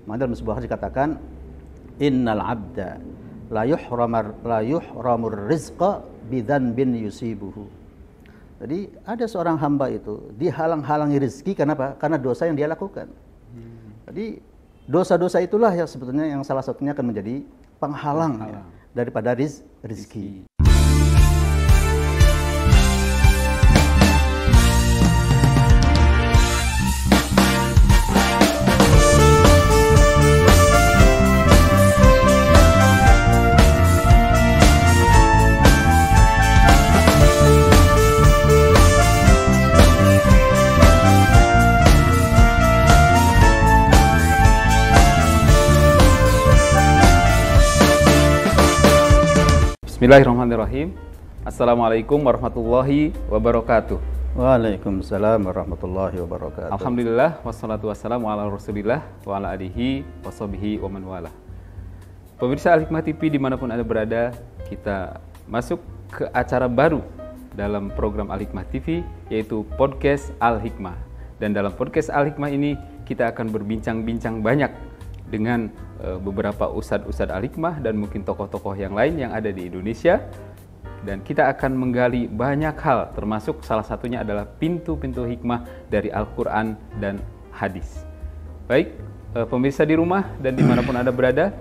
Maka dalam sebuah hadis dikatakan, innal abda la yuhramur rizqa bidzanbin yusibuhu. Jadi ada seorang hamba itu dihalang-halangi rezeki kenapa? Karena dosa yang dia lakukan. Jadi dosa-dosa itulah yang sebetulnya yang salah satunya akan menjadi penghalang ya, daripada rezeki. Bismillahirrahmanirrahim. Assalamualaikum warahmatullahi wabarakatuh. Waalaikumsalam warahmatullahi wabarakatuh. Alhamdulillah wassalatu wassalamu ala rasulillah wa ala alihi wa sahbihi wa man wala. Pemirsa Al-Hikmah TV dimanapun Anda berada, kita masuk ke acara baru dalam program Al-Hikmah TV, yaitu Podcast Al-Hikmah. Dan dalam Podcast Al-Hikmah ini kita akan berbincang-bincang banyak dengan beberapa ustadz-ustadz Al-Hikmah dan mungkin tokoh-tokoh yang lain yang ada di Indonesia. Dan kita akan menggali banyak hal, termasuk salah satunya adalah pintu-pintu hikmah dari Al-Quran dan hadis. Baik, pemirsa di rumah dan dimanapun Anda berada,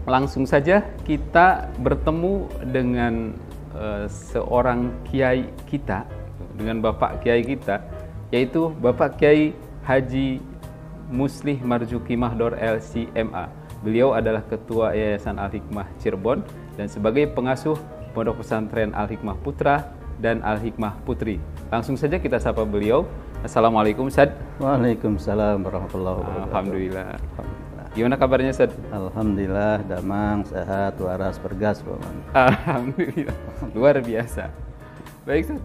langsung saja kita bertemu dengan seorang kiai kita, dengan Bapak Kiai kita, yaitu Bapak Kiai Haji Muslih Marzuki Mahdor LCMA. Beliau adalah Ketua Yayasan Al-Hikmah Cirebon dan sebagai pengasuh Pondok Pesantren Al-Hikmah Putra dan Al-Hikmah Putri. Langsung saja kita sapa beliau. Assalamualaikum Ustaz. Waalaikumsalam warahmatullahi wabarakatuh. Alhamdulillah. Gimana kabarnya Ustaz? Alhamdulillah, damang, sehat, waras, bergas, Paman. Alhamdulillah. Luar biasa. Baik Ustaz.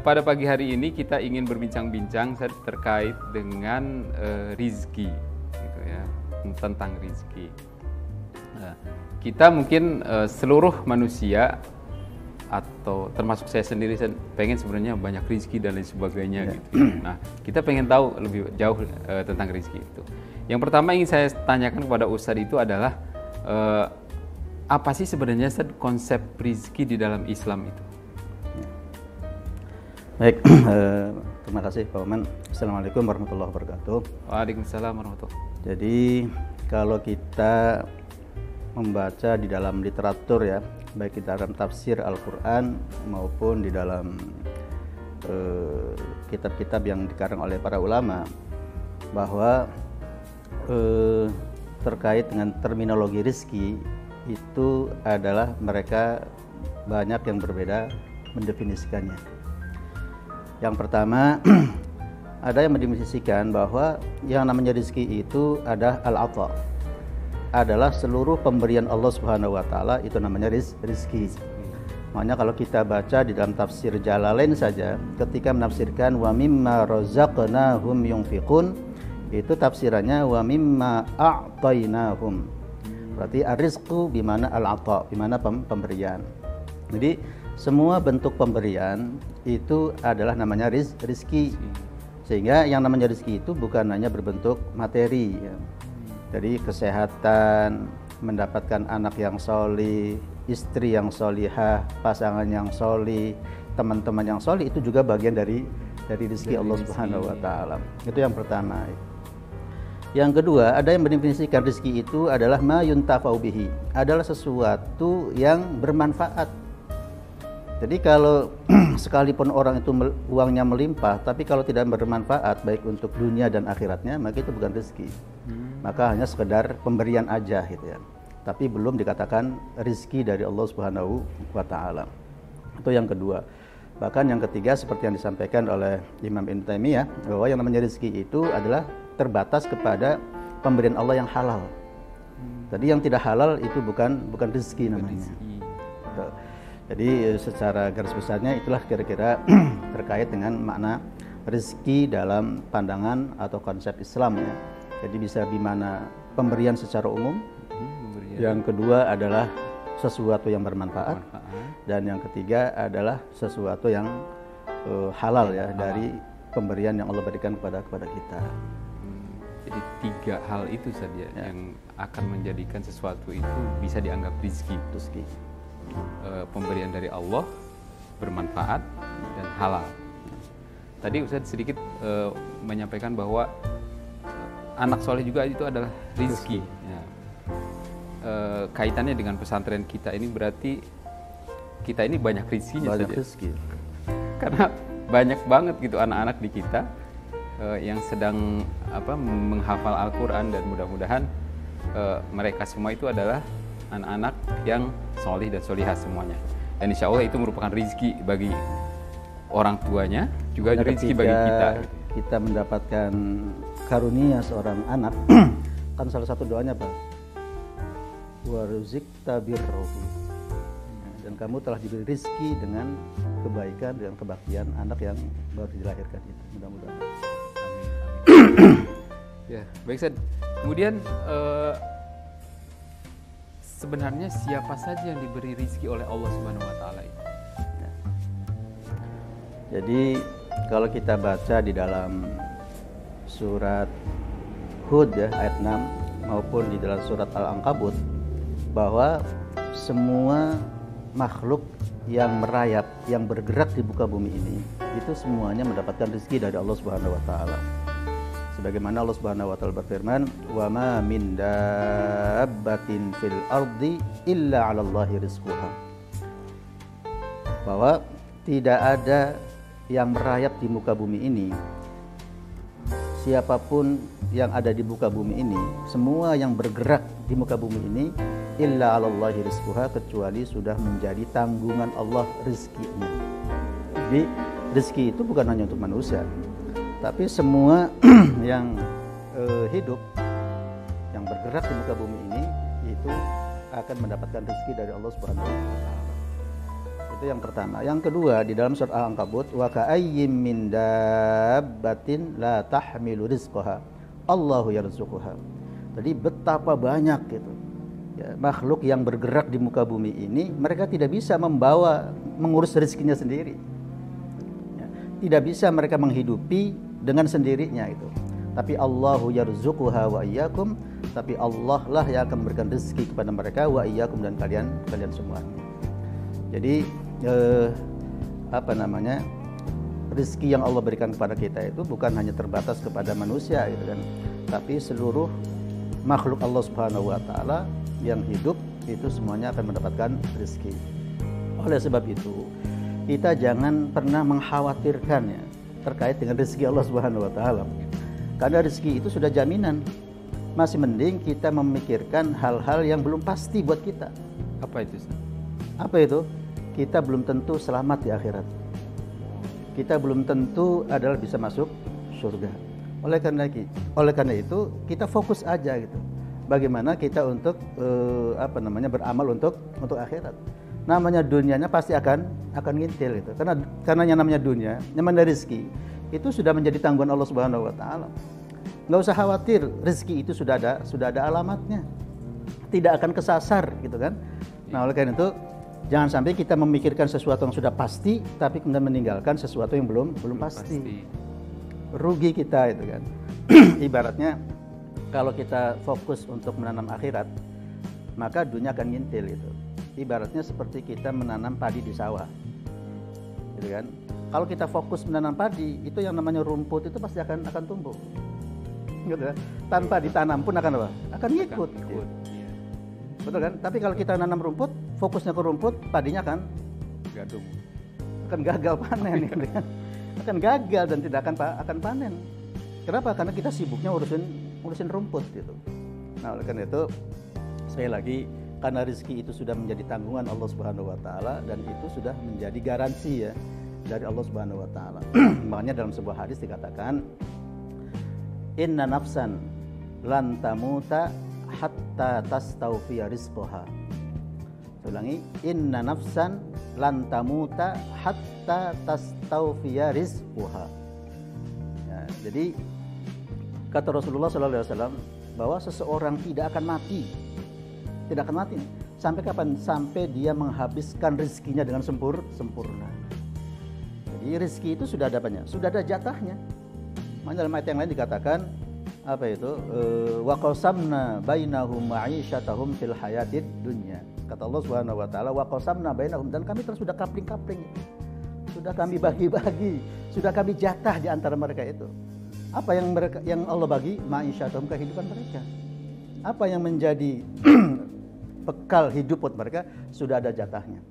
Pada pagi hari ini kita ingin berbincang-bincang terkait dengan rizki, gitu ya, tentang rizki. Kita mungkin seluruh manusia atau termasuk saya sendiri pengen sebenarnya banyak rizki dan lain sebagainya, gitu. Nah, kita pengen tahu lebih jauh tentang rizki itu. Yang pertama ingin saya tanyakan kepada Ustadz itu adalah apa sih sebenarnya konsep rizki di dalam Islam itu? Baik, terima kasih Pak Oman. Assalamualaikum warahmatullahi wabarakatuh. Waalaikumsalam warahmatullahi wabarakatuh. Jadi kalau kita membaca di dalam literatur ya, baik di dalam tafsir Al-Quran maupun di dalam kitab-kitab yang dikarang oleh para ulama, bahwa terkait dengan terminologi rizki itu adalah mereka banyak yang berbeda mendefinisikannya. Yang pertama, ada yang mendefinisikan bahwa yang namanya rezeki itu adalah al-'atha, adalah seluruh pemberian Allah Subhanahu wa taala, itu namanya rezeki. Makanya kalau kita baca di dalam tafsir Jalalain saja, ketika menafsirkan wa mimma razaqnahum yunfiqun, itu tafsirannya wa mimma a'tainahum. Berarti ar-rizqu bimana al-'atha, bimana pemberian. Jadi semua bentuk pemberian itu adalah namanya rizki. Sehingga yang namanya rizki itu bukan hanya berbentuk materi ya. Jadi kesehatan, mendapatkan anak yang solih, istri yang solihah, pasangan yang solih, teman-teman yang solih, itu juga bagian dari rizki Allah Subhanahu wa taala. Itu yang pertama. Yang kedua, ada yang mendefinisikan rizki itu adalah ma yuntafa'u bihi, adalah sesuatu yang bermanfaat. Jadi kalau sekalipun orang itu uangnya melimpah, tapi kalau tidak bermanfaat baik untuk dunia dan akhiratnya, maka itu bukan rezeki. Maka hanya sekedar pemberian aja gitu ya. Tapi belum dikatakan rezeki dari Allah Subhanahu wa taala. Itu yang kedua. Bahkan yang ketiga seperti yang disampaikan oleh Imam Ibnu Taimiyah, bahwa yang namanya rezeki itu adalah terbatas kepada pemberian Allah yang halal. Jadi yang tidak halal itu bukan rezeki namanya. Jadi secara garis besarnya itulah kira-kira terkait dengan makna rezeki dalam pandangan atau konsep Islam ya. Jadi bisa dimana pemberian secara umum, yang kedua adalah sesuatu yang bermanfaat, dan yang ketiga adalah sesuatu yang halal ya, dari pemberian yang Allah berikan kepada kita. Jadi 3 hal itu saja yang akan menjadikan sesuatu itu bisa dianggap rizki. Pemberian dari Allah, bermanfaat, dan halal. Tadi Ustadz sedikit menyampaikan bahwa anak soleh juga itu adalah rizki. Ya. Kaitannya dengan pesantren kita ini berarti kita ini banyak rizkinya saja. Rizki. Karena banyak banget gitu anak-anak di kita yang sedang menghafal Al-Quran, dan mudah-mudahan mereka semua itu adalah anak-anak yang solih dan solihah semuanya. Dan insya Allah itu merupakan rizki bagi orang tuanya, juga rizki bagi kita. Kita mendapatkan karunia seorang anak, kan salah satu doanya Pak, warzikta birruhu, dan kamu telah diberi rizki dengan kebaikan, dengan kebaktian anak yang baru dilahirkan itu, mudah-mudahan. Ya, baik Ustaz. Kemudian sebenarnya siapa saja yang diberi rizki oleh Allah Subhanahu Wa Taala itu? Ya. Jadi kalau kita baca di dalam surat Hud ya, ayat 6 maupun di dalam surat Al-Ankabut, bahwa semua makhluk yang merayap, yang bergerak di muka bumi ini, itu semuanya mendapatkan rezeki dari Allah Subhanahu Wa Taala. Sebagaimana Allah Subhanahu Wa Taala berfirman, wa ma min dabbatin fil ardi illa 'alallahi rizquha. Bahwa tidak ada yang merayap di muka bumi ini, siapapun yang ada di muka bumi ini, semua yang bergerak di muka bumi ini, illa 'alallahi rizquha, kecuali sudah menjadi tanggungan Allah rezekinya. Jadi rezeki itu bukan hanya untuk manusia, tapi semua yang hidup, yang bergerak di muka bumi ini, itu akan mendapatkan rezeki dari Allah Subhanahu wa taala. Itu yang pertama. Yang kedua, di dalam surat Al-Ankabut, wa ka'ayyim min dabbatin la tahmilu rizqaha Allahu yarzuquha. Jadi betapa banyak gitu ya, makhluk yang bergerak di muka bumi ini, mereka tidak bisa mengurus rezekinya sendiri. Ya, tidak bisa mereka menghidupi dengan sendirinya itu. Tapi Allahu yarzuquha wa iyyakum, tapi Allah lah yang akan memberikan rezeki kepada mereka, wa iyyakum, dan kalian semuanya. Jadi rezeki yang Allah berikan kepada kita itu bukan hanya terbatas kepada manusia gitu kan, tapi seluruh makhluk Allah Subhanahu wa taala yang hidup itu semuanya akan mendapatkan rezeki. Oleh sebab itu, kita jangan pernah mengkhawatirkan ya terkait dengan rezeki Allah Subhanahu wa taala. Karena rezeki itu sudah jaminan. Masih mending kita memikirkan hal-hal yang belum pasti buat kita. Apa itu? Apa itu? Kita belum tentu selamat di akhirat. Kita belum tentu adalah bisa masuk surga. Oleh karena itu kita fokus aja gitu. Bagaimana kita untuk beramal untuk akhirat. Namanya dunianya pasti akan ngintil gitu. Karena yang namanya dunia, namanya rezeki, itu sudah menjadi tanggungan Allah Subhanahu wa taala. Enggak usah khawatir, rezeki itu sudah ada alamatnya. Tidak akan kesasar gitu kan. Nah, oleh karena itu jangan sampai kita memikirkan sesuatu yang sudah pasti tapi kemudian meninggalkan sesuatu yang belum pasti. Rugi kita itu kan. Ibaratnya kalau kita fokus untuk menanam akhirat, maka dunia akan ngintil itu. Ibaratnya seperti kita menanam padi di sawah. Gitu kan? Kalau kita fokus menanam padi, itu yang namanya rumput itu pasti akan tumbuh. Gitu kan? Tanpa ditanam pun akan apa? Akan ngikut. Gitu. Iya. Betul kan? Tapi kalau kita nanam rumput, fokusnya ke rumput, padinya akan gadung. Akan gagal panen gitu kan? Akan gagal dan tidak akan panen. Kenapa? Karena kita sibuknya urusin rumput gitu. Nah, oleh karena itu sekali lagi, karena rezeki itu sudah menjadi tanggungan Allah Subhanahu wa taala dan itu sudah menjadi garansi ya dari Allah Subhanahu wa taala. Makanya dalam sebuah hadis dikatakan, inna nafsan lan tamuta hatta tastawfiya rizqaha. Saya ulangi, inna nafsan lan tamuta hatta tastawfiya rizqaha. Ya, jadi kata Rasulullah sallallahu alaihi wasallam bahwa seseorang tidak akan mati. Tidak akan mati. Sampai kapan? Sampai dia menghabiskan rezekinya dengan sempurna. Jadi rezeki itu sudah ada apanya? Sudah ada jatahnya. Makanya dalam ayat yang lain dikatakan, apa itu? Wa qasamna bainahum ma'isyatahum fil hayatid dunya. Kata Allah Subhanahu wa taala, wa qasamna bainahum, dan kami terus sudah kapling-kapling. Sudah kami bagi-bagi, sudah kami jatah di antara mereka itu. Apa yang Allah bagi? Ma'isyatahum, kehidupan mereka. Apa yang menjadi bekal hidup buat mereka sudah ada jatahnya.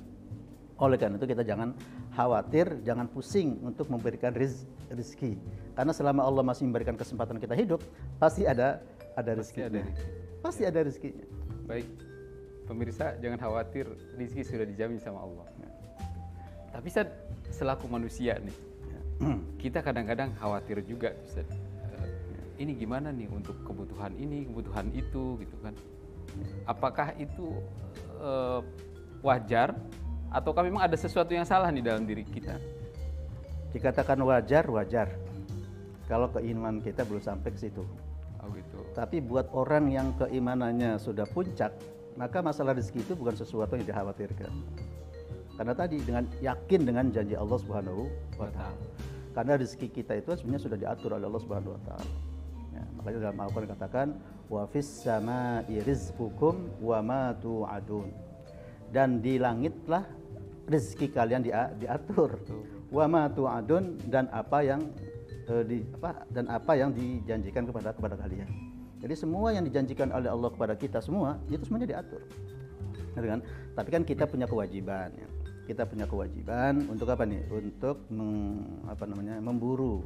Oleh karena itu kita jangan khawatir, jangan pusing untuk memberikan rezeki. Karena selama Allah masih memberikan kesempatan kita hidup, pasti ada rezekinya. Pasti ada rezekinya. Baik, pemirsa jangan khawatir, rezeki sudah dijamin sama Allah. Tapi Ustaz, selaku manusia nih, kita kadang-kadang khawatir juga, Ustaz. Ini gimana nih untuk kebutuhan ini, kebutuhan itu, gitu kan? Apakah itu wajar? Ataukah memang ada sesuatu yang salah nih dalam diri kita? Dikatakan wajar. Kalau keimanan kita belum sampai ke situ. Oh gitu. Tapi buat orang yang keimanannya sudah puncak, maka masalah rezeki itu bukan sesuatu yang dikhawatirkan. Karena tadi dengan yakin dengan janji Allah Subhanahu wa taala. Karena rezeki kita itu sebenarnya sudah diatur oleh Allah Subhanahu wa taala. Ya, makanya dalam Al-Qur'an dikatakan wa fis samaa'i rizqukum wa ma tu'adun. Dan di langitlah rezeki kalian diatur. Wa ma tu'adun, dan apa yang dijanjikan kepada kalian. Jadi semua yang dijanjikan oleh Allah kepada kita semua itu semuanya diatur. Kan? Tapi kan kita punya kewajiban ya. Kita punya kewajiban untuk apa nih? Untuk memburu,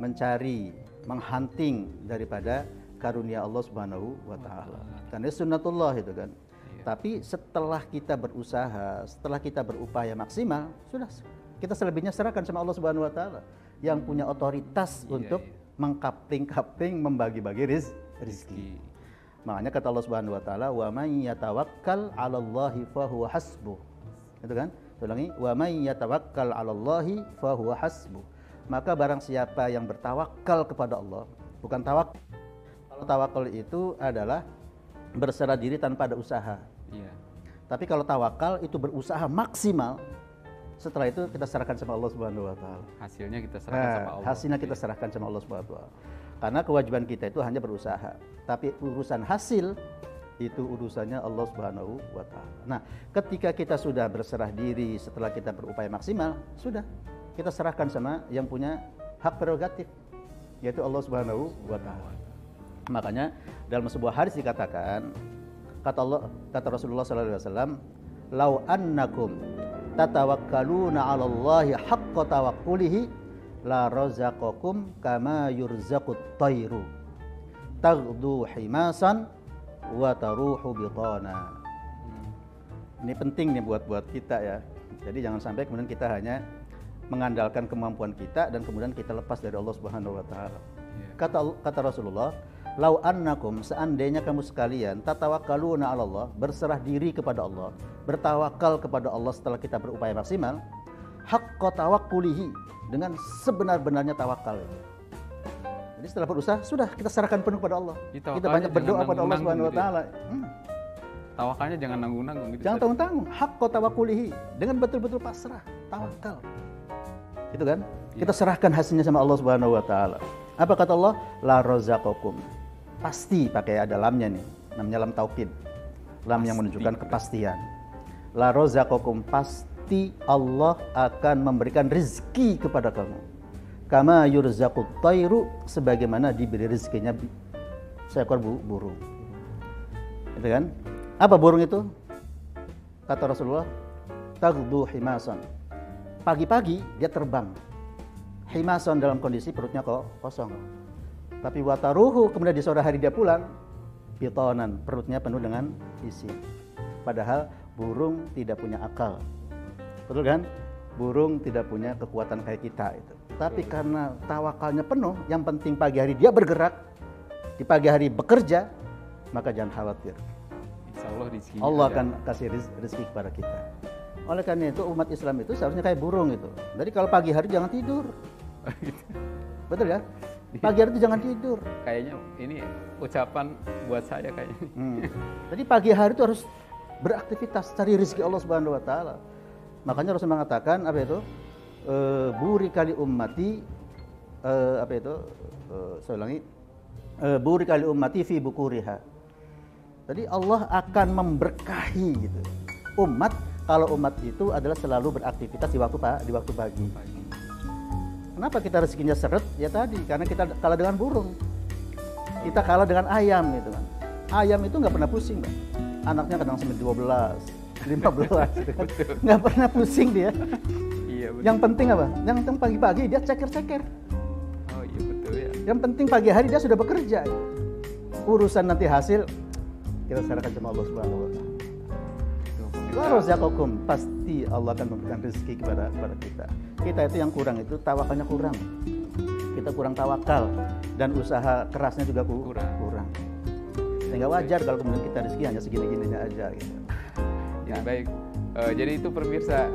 mencari, menghunting daripada karunia Allah Subhanahu wa taala. Karena sunnatullah itu kan. Tapi setelah kita berusaha, setelah kita berupaya maksimal, sudah kita selebihnya serahkan sama Allah Subhanahu wa taala yang punya otoritas untuk mengkapling-kapling, membagi-bagi rezeki. Makanya kata Allah Subhanahu wa taala, "Wa may yatawakkal 'alallahi fahuwa hasbuh." Itu kan? Ulangi, "Wa may yatawakkal 'alallahi fahuwa hasbuh." Maka barang siapa yang bertawakal kepada Allah, bukan tawakal. Kalau tawakal itu adalah berserah diri tanpa ada usaha. Iya. Tapi kalau tawakal itu berusaha maksimal. Setelah itu kita serahkan sama Allah Subhanahu wa taala. Hasilnya kita serahkan sama Allah. Hasilnya kita serahkan sama Allah Subhanahu wa taala. Karena kewajiban kita itu hanya berusaha. Tapi urusan hasil itu urusannya Allah Subhanahu wa taala. Nah, ketika kita sudah berserah diri setelah kita berupaya maksimal, sudah kita serahkan sama yang punya hak prerogatif, yaitu Allah Subhanahu wa taala. Makanya dalam sebuah hadis dikatakan, kata Rasulullah sallallahu alaihi wasallam, "Lau annakum tatawakkaluna 'alallahi haqqa tawakkulihi la razaqakum kama yurzaqut tayru taghdu himasan wa taruhu bitana." Ini penting nih buat kita ya. Jadi jangan sampai kemudian kita hanya mengandalkan kemampuan kita dan kemudian kita lepas dari Allah Subhanahu wa taala. Kata Rasulullah, "Lau annakum," seandainya kamu sekalian, tatawakkaluna 'ala Allah, berserah diri kepada Allah, bertawakal kepada Allah setelah kita berupaya maksimal, haqqa tawakkulihi, dengan sebenar-benarnya tawakal itu. Jadi setelah berusaha, sudah kita serahkan penuh kepada Allah. Kita banyak berdoa kepada Allah Subhanahu wa taala. Tawakalnya jangan nanggung-nanggung gitu. Jangan tanggung-tanggung, haqqa tawakkulihi, dengan betul-betul pasrah, tawakal. Itu kan? Kita serahkan hasilnya sama Allah Subhanahu wa taala. Apa kata Allah? La razaqakum. Pasti pakai ada lamnya nih, namanya lam taukid. Lam yang menunjukkan kepastian. La razaqakum, pasti Allah akan memberikan rezeki kepada kamu. Kama yurzaqut tayru, sebagaimana diberi rezekinya seekor burung. Itu kan? Apa burung itu? Kata Rasulullah, taghdu himasan. Pagi-pagi dia terbang. Himasan dalam kondisi perutnya kosong. Tapi wataruhu, kemudian di sore hari dia pulang, bitonan, perutnya penuh dengan isi. Padahal burung tidak punya akal. Betul kan? Burung tidak punya kekuatan kayak kita itu. Tapi karena tawakalnya penuh, yang penting pagi hari dia bergerak, di pagi hari bekerja, maka jangan khawatir. Insya Allah Allah akan kasih rezeki kepada kita. Oleh karena itu umat Islam itu seharusnya kayak burung itu. Jadi kalau pagi hari jangan tidur. Betul ya? Pagi hari itu jangan tidur. Kayaknya ini ucapan buat saya kayaknya. Jadi pagi hari itu harus beraktivitas, cari rezeki Allah Subhanahu wa taala. Makanya Rasul mengatakan apa itu? Buri kali ummati saya ulangi. burika li ummati fi bukuriha. Jadi Allah akan memberkahi gitu. Umat, kalau umat itu adalah selalu beraktivitas di waktu pagi. Kenapa kita rezekinya seret? Ya tadi, karena kita kalah dengan burung. Kita kalah dengan ayam gitu kan. Ayam itu nggak pernah pusing, Mbak. Anaknya kadang sampai 12, 15 gitu kan. Nggak pernah pusing dia. Iya, betul. Yang penting apa? Yang penting pagi-pagi dia ceker-ceker. Oh iya betul ya. Yang penting pagi hari dia sudah bekerja. Urusan nanti hasil kita serahkan sama Allah Subhanahu wa taala. Wa razaqakum, pasti Allah akan memberikan rezeki kepada kita. Kita itu yang kurang itu tawakalnya kurang. Kita kurang tawakal dan usaha kerasnya juga kurang. Sehingga wajar kalau kemudian kita rezeki hanya segini-gininya aja gitu. Ya, baik. Jadi itu pemirsa,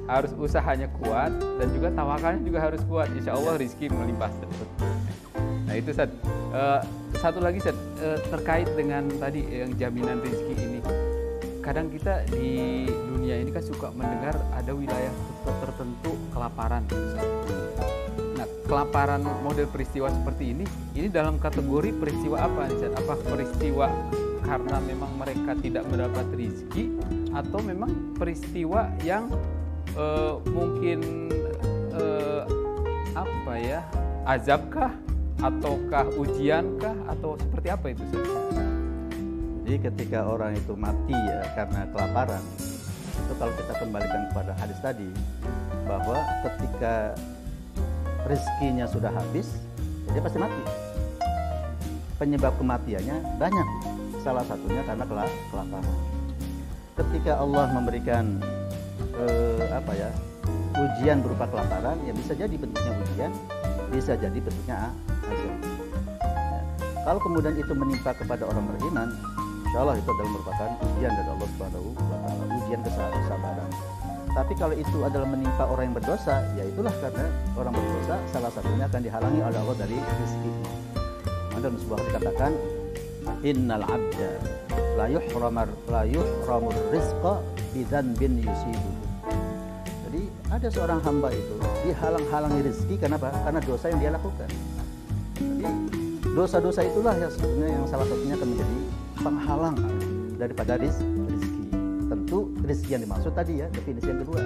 harus usahanya kuat dan juga tawakalnya juga harus kuat. Insya Allah rezeki melimpah. Nah itu Ustaz. Satu lagi Ustaz, terkait dengan tadi yang jaminan rezeki ini. Kadang kita di dunia ini kan suka mendengar ada wilayah tertentu kelaparan. Nah, kelaparan model peristiwa seperti ini dalam kategori peristiwa apa nih Ustaz? Apa peristiwa karena memang mereka tidak mendapat rezeki atau memang peristiwa yang mungkin apa ya, azabkah ataukah ujiankah atau seperti apa itu Ustaz? Jadi ketika orang itu mati ya karena kelaparan, itu kalau kita kembalikan kepada hadis tadi, bahwa ketika rezekinya sudah habis, dia pasti mati. Penyebab kematiannya banyak, salah satunya karena kelaparan. Ketika Allah memberikan ujian berupa kelaparan, ya bisa jadi bentuknya ujian, bisa jadi bentuknya azab. Ya. Kalau kemudian itu menimpa kepada orang beriman, insya Allah itu adalah merupakan ujian dari Allah Subhanahu wa taala, ujian kesabaran. Tapi kalau itu adalah menimpa orang yang berdosa, ya itulah karena orang berdosa salah satunya akan dihalangi oleh Allah dari rezekinya. Ada sebuah dikatakan, innal abda la yuhramur rizqa bidzanbin yusibu. Jadi ada seorang hamba itu dihalang-halangi rezeki kenapa? Karena dosa yang dia lakukan. Jadi dosa-dosa itulah yang sebenarnya yang salah satunya akan menjadi penghalang daripada rezeki. Tentu rezeki yang dimaksud tadi ya, definisi yang kedua.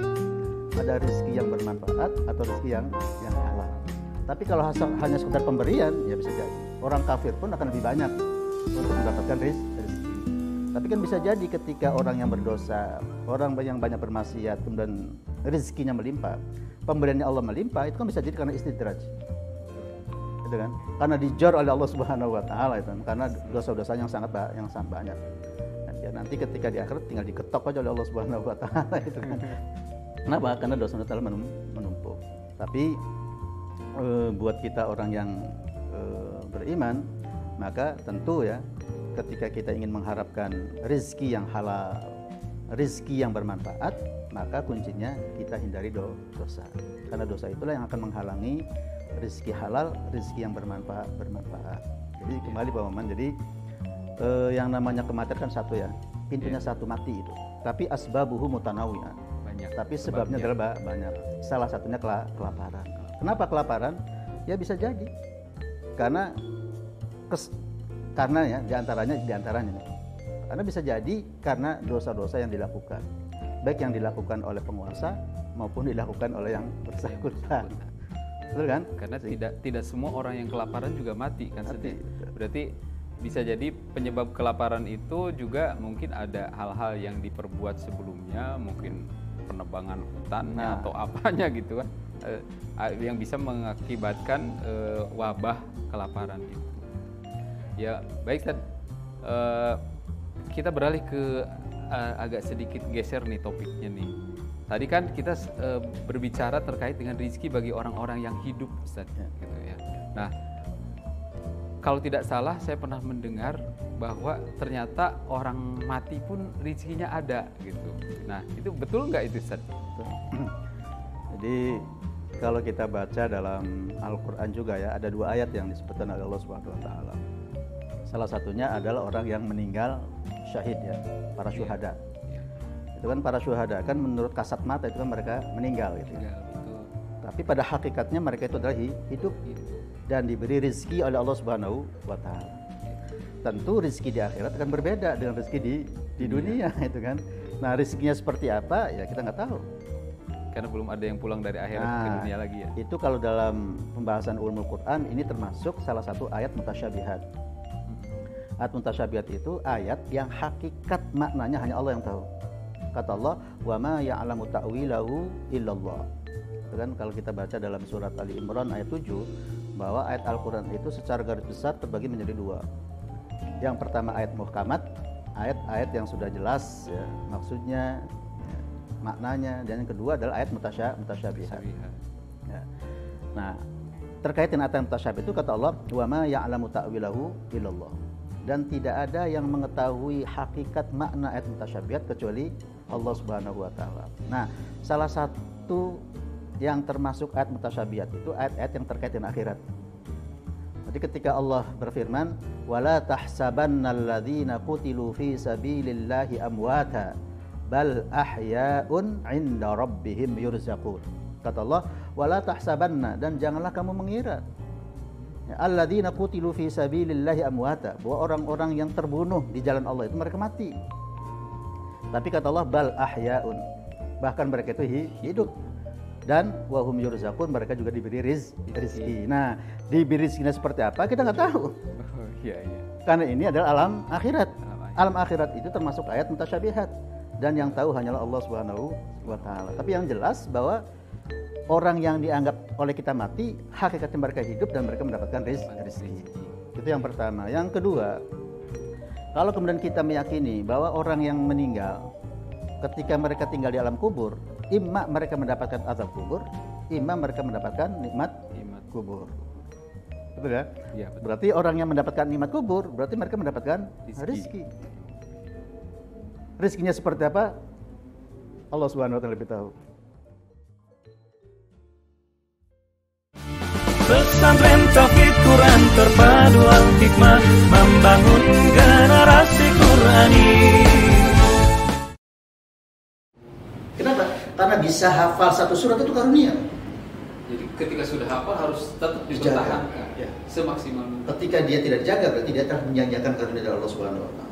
Ada rezeki yang bermanfaat atau rezeki yang halal. Tapi kalau hanya sekedar pemberian, ya bisa jadi. Orang kafir pun akan lebih banyak untuk mendapatkan rezeki. Tapi kan bisa jadi ketika orang yang berdosa, orang yang banyak bermaksiat, kemudian rezekinya melimpah, pemberiannya Allah melimpah, itu kan bisa jadi karena istidraj. Gitu kan? Karena dijor oleh Allah Subhanahu wa taala itu, karena dosa-dosa yang sangat banyak. Ya, nanti ketika di akhirat tinggal diketok aja oleh Allah Subhanahu wa taala itu kan. Kenapa? Karena dosa-dosa telah menumpuk. Tapi buat kita orang yang beriman, maka tentu ya ketika kita ingin mengharapkan rezeki yang halal, rezeki yang bermanfaat, maka kuncinya kita hindari dosa. Karena dosa itulah yang akan menghalangi rezeki halal, rezeki yang bermanfaat. Jadi kembali Pak Maman, jadi yang namanya kematian kan satu ya, pintunya satu mati itu. Tapi asbabuhu mutanawwi'ah. Banyak. Tapi sebabnya adalah banyak. Salah satunya kelaparan. Kenapa kelaparan? Ya bisa jadi karena ya diantaranya nih. Karena bisa jadi karena dosa-dosa yang dilakukan, baik yang dilakukan oleh penguasa maupun dilakukan oleh yang bersangkutan. Betul kan? Karena tidak semua orang yang kelaparan juga mati kan. Berarti bisa jadi penyebab kelaparan itu juga mungkin ada hal-hal yang diperbuat sebelumnya, mungkin penebangan hutannya atau apanya gitu kan, yang bisa mengakibatkan wabah kelaparan itu. Ya baik Tad, kita beralih ke agak sedikit geser nih topiknya nih. Tadi kan kita berbicara terkait dengan rezeki bagi orang-orang yang hidup, Ustaz, gitu ya. Nah, kalau tidak salah saya pernah mendengar bahwa ternyata orang mati pun rezekinya ada gitu. Nah, itu betul nggak itu, Ustaz? Jadi kalau kita baca dalam Al-Quran juga ya, ada 2 ayat yang disebutkan oleh Allah Subhanahu wa taala. Salah satunya adalah orang yang meninggal syahid ya, para syuhada. Itu kan para syuhada kan menurut kasat mata itu kan mereka meninggal gitu ya. Tapi pada hakikatnya mereka itu adalah hidup. dan diberi rezeki oleh Allah Subhanahu wa taala. Tentu rezeki di akhirat akan berbeda dengan rezeki di dunia itu kan. Nah, rezekinya seperti apa ya kita nggak tahu. Karena belum ada yang pulang dari akhirat ke dunia lagi ya. Itu kalau dalam pembahasan ulumul Quran ini termasuk salah satu ayat mutasyabihat. Ayat mutasyabihat itu ayat yang hakikat maknanya hanya Allah yang tahu. Kata Allah, "Wa ma ya'lamu ta'wilahu illallah." Itu kan kalau kita baca dalam surat Ali Imran ayat 7 bahwa ayat Al-Qur'an itu secara garis besar terbagi menjadi dua. Yang pertama ayat muhkamat, ayat-ayat yang sudah jelas ya, maksudnya maknanya, dan yang kedua adalah ayat mutasyabihat. Ya. Nah, terkait dengan ayat mutasyabih itu kata Allah, "Wa ma ya'lamu ta'wilahu illallah." Dan tidak ada yang mengetahui hakikat makna ayat mutasyabihat kecuali Allah Subhanahu wa taala. Nah, salah satu yang termasuk ayat mutasyabihat itu ayat-ayat yang terkait dengan akhirat. Jadi ketika Allah berfirman, "Wala tahsabannalladzina qutilu fi sabilillahi amwata bal ahya'un 'inda rabbihim yurzaqun." Kata Allah, "Wala tahsabanna," dan janganlah kamu mengira alladzina qutilu fi sabilillahi amwata, bahwa orang-orang yang terbunuh di jalan Allah itu mereka mati. Tapi kata Allah, "Bal ahya'un," bahkan mereka itu hidup. Dan wahum yurzaqun, mereka juga diberi rezeki. Nah, diberi rezekinya seperti apa kita nggak tahu. Iya. Karena ini adalah alam akhirat. Alam akhirat itu termasuk ayat mutasyabihat, dan yang tahu hanyalah Allah Subhanahu wa taala. Tapi yang jelas bahwa orang yang dianggap oleh kita mati, hakikatnya mereka hidup dan mereka mendapatkan rezeki. Itu yang pertama. Yang kedua, kalau kemudian kita meyakini bahwa orang yang meninggal ketika mereka tinggal di alam kubur, imma mereka mendapatkan azab kubur, imma mereka mendapatkan nikmat kubur. Betul ya? Iya, betul. Berarti orang yang mendapatkan nikmat kubur, berarti mereka mendapatkan rezeki. Rezekinya seperti apa? Allah Subhanahu wa taala lebih tahu. Pesantren Tauhid Quran terpadu al-hikmah, membangun generasi Qurani. Kenapa? Karena bisa hafal satu surat itu karunia. Jadi ketika sudah hafal harus tetap Dijaga. dipertahankan Ya. semaksimal mungkin. Ketika dia tidak jaga, berarti dia telah menyanyiakan karunia dari Allah Subhanahu wa taala.